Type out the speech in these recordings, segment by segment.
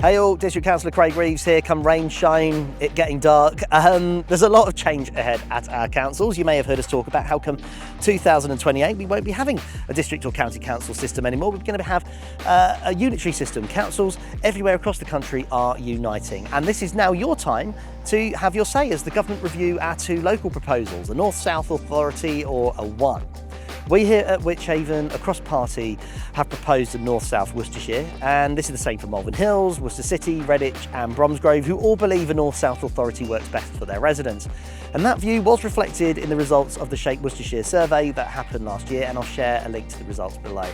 Hey all, District Councillor Craig Reeves here, come rain, shine, it getting dark. There's a lot of change ahead at our councils. You may have heard us talk about how come 2028 we won't be having a district or county council system anymore. We're going to have a unitary system. Councils everywhere across the country are uniting. And this is now your time to have your say as the government review our two local proposals, a North-South Authority or a one. We here at Wychavon, across party, have proposed a North-South Worcestershire, and this is the same for Malvern Hills, Worcester City, Redditch and Bromsgrove, who all believe a North-South Authority works best for their residents. And that view was reflected in the results of the Shape Worcestershire Survey that happened last year, and I'll share a link to the results below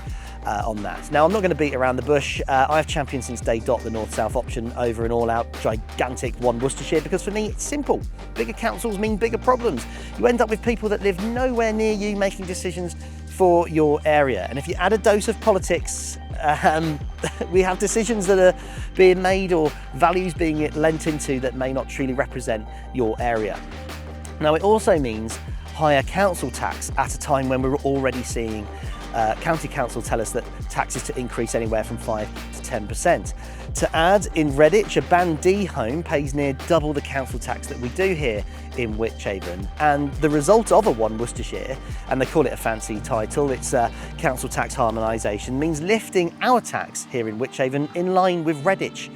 on that. Now, I'm not going to beat around the bush. I've championed since day dot the North-South option over an all-out, gigantic one Worcestershire, because for me, it's simple. Bigger councils mean bigger problems. You end up with people that live nowhere near you making decisions for your area. And if you add a dose of politics, we have decisions that are being made or values being lent into that may not truly represent your area. Now, it also means higher council tax at a time when we're already seeing county council tell us that taxes to increase anywhere from 5 to 10%. To add, in Redditch, a Band D home pays near double the council tax that we do here in Wychavon. And the result of a one Worcestershire, and they call it a fancy title, it's council tax harmonisation, means lifting our tax here in Wychavon in line with Redditch.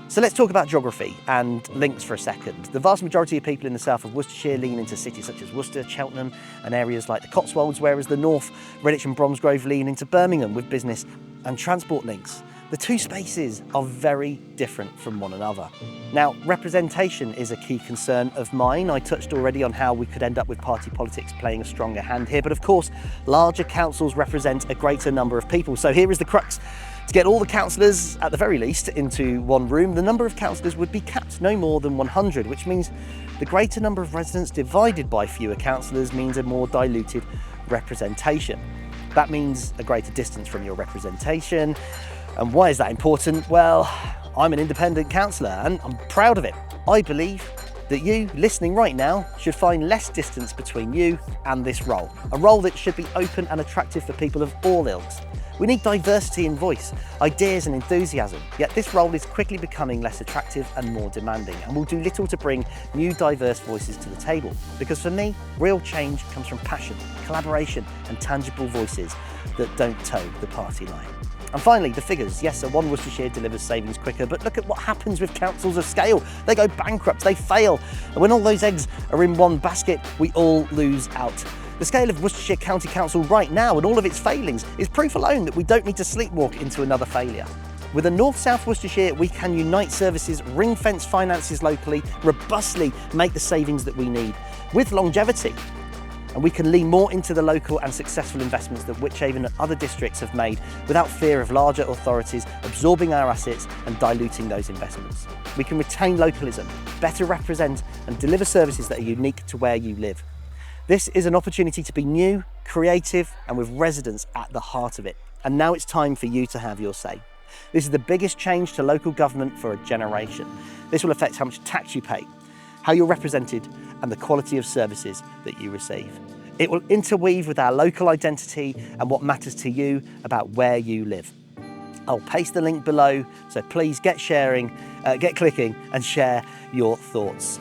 So let's talk about geography and links for a second. The vast majority of people in the south of Worcestershire lean into cities such as Worcester, Cheltenham and areas like the Cotswolds, whereas the north, Redditch and Bromsgrove, lean into Birmingham with business and transport links. The two spaces are very different from one another. Now, representation is a key concern of mine. I touched already on how we could end up with party politics playing a stronger hand here, but of course, larger councils represent a greater number of people. So here is the crux. To get all the councillors, at the very least, into one room, the number of councillors would be capped no more than 100, which means the greater number of residents divided by fewer councillors means a more diluted representation. That means a greater distance from your representation. And why is that important? Well, I'm an independent councillor and I'm proud of it. I believe that you, listening right now, should find less distance between you and this role. A role that should be open and attractive for people of all ilks. We need diversity in voice, ideas and enthusiasm, yet this role is quickly becoming less attractive and more demanding, and will do little to bring new diverse voices to the table. Because for me, real change comes from passion, collaboration and tangible voices that don't toe the party line. And finally, the figures. Yes, a one Worcestershire delivers savings quicker, but look at what happens with councils of scale. They go bankrupt, they fail, and when all those eggs are in one basket, we all lose out. The scale of Worcestershire County Council right now and all of its failings is proof alone that we don't need to sleepwalk into another failure. With a North-South Worcestershire, we can unite services, ring-fence finances locally, robustly make the savings that we need, with longevity. And we can lean more into the local and successful investments that Wychavon and other districts have made without fear of larger authorities absorbing our assets and diluting those investments. We can retain localism, better represent and deliver services that are unique to where you live. This is an opportunity to be new, creative and with residents at the heart of it. And now it's time for you to have your say. This is the biggest change to local government for a generation. This will affect how much tax you pay, how you're represented and the quality of services that you receive. It will interweave with our local identity and what matters to you about where you live. I'll paste the link below, so please get clicking and share your thoughts.